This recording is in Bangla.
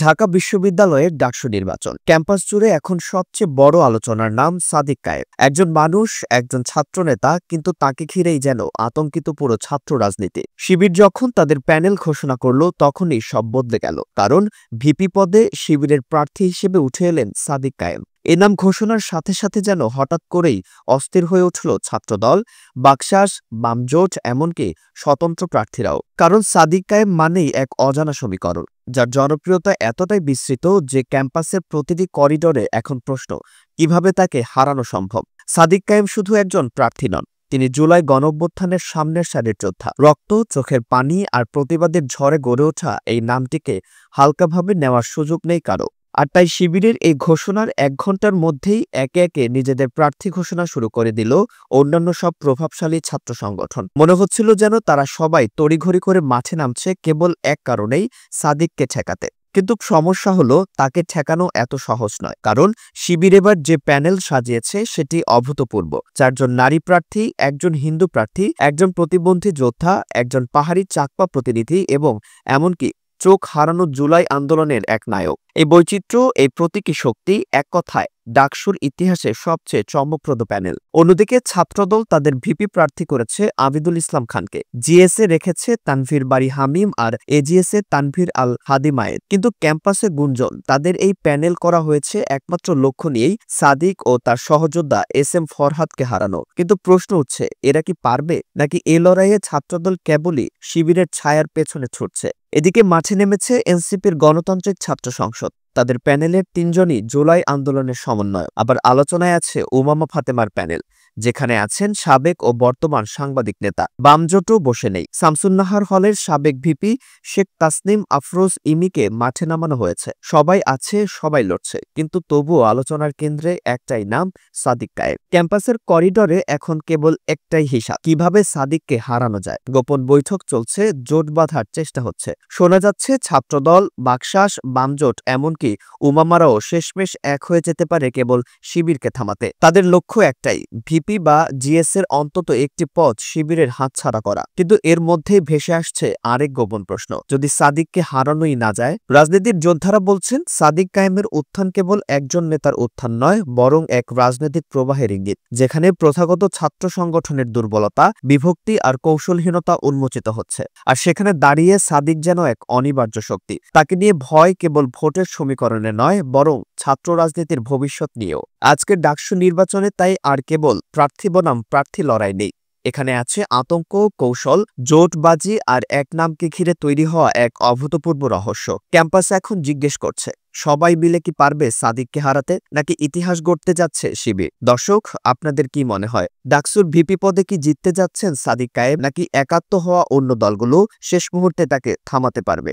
ঢাকা বিশ্ববিদ্যালয়ের ডাকসু নির্বাচন ক্যাম্পাস জুড়ে এখন সবচেয়ে বড় আলোচনার নাম সাদিক কায়েম। একজন মানুষ, একজন ছাত্রনেতা, কিন্তু তাকে ঘিরেই যেন আতঙ্কিত পুরো ছাত্র রাজনীতি। শিবির যখন তাদের প্যানেল ঘোষণা করল তখনই সব বদলে গেল, কারণ ভিপি পদে শিবিরের প্রার্থী হিসেবে উঠে এলেন সাদিক কায়েম। এ নাম ঘোষণার সাথে সাথে যেন হঠাৎ করেই অস্থির হয়ে উঠল ছাত্রদল, বাকশাস, বামজোট, এমনকি স্বতন্ত্র প্রার্থীরাও। কারণ সাদিক কায়েম মানেই এক অজানা সমীকরণ, যার জনপ্রিয়তা এতটাই বিস্তৃত যে ক্যাম্পাসের প্রতিটি করিডোরে এখন প্রশ্ন, কিভাবে তাকে হারানো সম্ভব। সাদিক কায়েম শুধু একজন প্রার্থী নন, তিনি জুলাই গণঅভ্যুত্থানের সামনের সারির যোদ্ধা। রক্ত, চোখের পানি আর প্রতিবাদের ঝড়ে গড়ে ওঠা এই নামটিকে হালকাভাবে নেওয়ার সুযোগ নেই কারো। আর তাই শিবিরের এই ঘোষণার ১ ঘন্টার মধ্যেই একে একে নিজেদের প্রার্থী ঘোষণা শুরু করে দিল অন্যান্য সব প্রভাবশালী ছাত্র সংগঠন। মনে হচ্ছিল যেন তারা সবাই তড়িঘড়ি করে মাঠে নামছে কেবল এক কারণেই, সাদিককে ঠেকাতে। কিন্তু সমস্যা হলো, তাকে ঠেকানো এত সহজ নয়, কারণ শিবির এবার যে প্যানেল সাজিয়েছে সেটি অভূতপূর্ব। ৪ জন নারী প্রার্থী, একজন হিন্দু প্রার্থী, একজন প্রতিবন্ধী যোদ্ধা, একজন পাহাড়ি চাকমা প্রতিনিধি এবং এমনকি চোখ হারানো জুলাই আন্দোলনের এক নায়ক। এই বৈচিত্র্য, এই প্রতীকী শক্তি, এক কথায় ডাকসুর ইতিহাসে সবচেয়ে চমকপ্রদ প্যানেল। অন্যদিকে ছাত্রদল তাদের ভিপি প্রার্থী করেছে আবিদুল ইসলাম খানকে, জিএসএ রেখেছে তানভীর বাড়ি হামিম আর এজিএসএ তানভীর আল হাদি মায়ের। কিন্তু ক্যাম্পাসে গুঞ্জন, তাদের এই প্যানেল করা হয়েছে একমাত্র লক্ষ্য নিয়েই, সাদিক ও তার সহযোদ্ধা এস এম ফরহাদকে হারানো। কিন্তু প্রশ্ন উঠছে, এরা কি পারবে, নাকি এ লড়াইয়ে ছাত্রদল কেবলই শিবিরের ছায়ার পেছনে ছুটছে? এদিকে মাঠে নেমেছে এনসিপির গণতান্ত্রিক ছাত্র সংসদ। তাদের প্যানেলের ৩ জনই জুলাই আন্দোলনের সমন্বয়ক। আবার আলোচনায় আছে উমামা ফাতেমার প্যানেল, যেখানে আছেন সাবেক ও বর্তমান সাংবাদিক নেতা। বামজোটও বসে নেই। শামসুন্নাহার হলের সাবেক ভিপি শেখ তাসনিম আফরোজ ইমিকে মাঠে নামানো হয়েছে। সবাই আছে, সবাই লড়ছে, কিন্তু তবুও আলোচনার কেন্দ্রে একটাই নাম, সাদিক কায়েম। ক্যাম্পাসের করিডোরে এখন কেবল একটাই হিসাব, কিভাবে সাদিককে হারানো যায়। গোপন বৈঠক চলছে, জোট বাঁধার চেষ্টা হচ্ছে। শোনা যাচ্ছে ছাত্রদল, বাকশাস, বামজোট, এমনকি উমামারাও শেষমেশ এক হয়ে যেতে পারে কেবল শিবিরকে থামাতে। তাদের লক্ষ্য একটাই, ভিপি বা জিএস এর অন্তত একটি পদ শিবিরের হাতছাড়া করা। কিন্তু এর মধ্যেই ভেসে আসছে আরেক গোপন প্রশ্ন, যদি সাদিককে হারানোই না যায়। রাজনীতির যোদ্ধারা বলছেন, সাদিক কায়েমের উত্থান কেবল একজন নেতার উত্থান নয়, বরং এক রাজনৈতিক প্রবাহের ইঙ্গিত, যেখানে প্রথাগত ছাত্র সংগঠনের দুর্বলতা, বিভক্তি আর কৌশলহীনতা উন্মোচিত হচ্ছে। আর সেখানে দাঁড়িয়ে সাদিক যেন এক অনিবার্য শক্তি। তাকে নিয়ে ভয় কেবল ভোটের সমীকরণে নয়, বরং ছাত্র রাজনীতির ভবিষ্যৎ নিয়েও। আজকের ডাকসু নির্বাচনে তাই আর কেবল প্রার্থী বনাম প্রার্থী লড়াই নেই, এখানে আছে আতঙ্ক, কৌশল, জোটবাজি আর এক নামকে ঘিরে তৈরি হওয়া এক অভূতপূর্ব রহস্য। ক্যাম্পাস এখন জিজ্ঞেস করছে, সবাই মিলে কি পারবে সাদিককে হারাতে, নাকি ইতিহাস গড়তে যাচ্ছে শিবির? দর্শক, আপনাদের কি মনে হয়, ডাকসুর ভিপি পদে কি জিততে যাচ্ছেন সাদিক কায়েম, নাকি একাত্ম হওয়া অন্য দলগুলো শেষ মুহূর্তে তাকে থামাতে পারবে?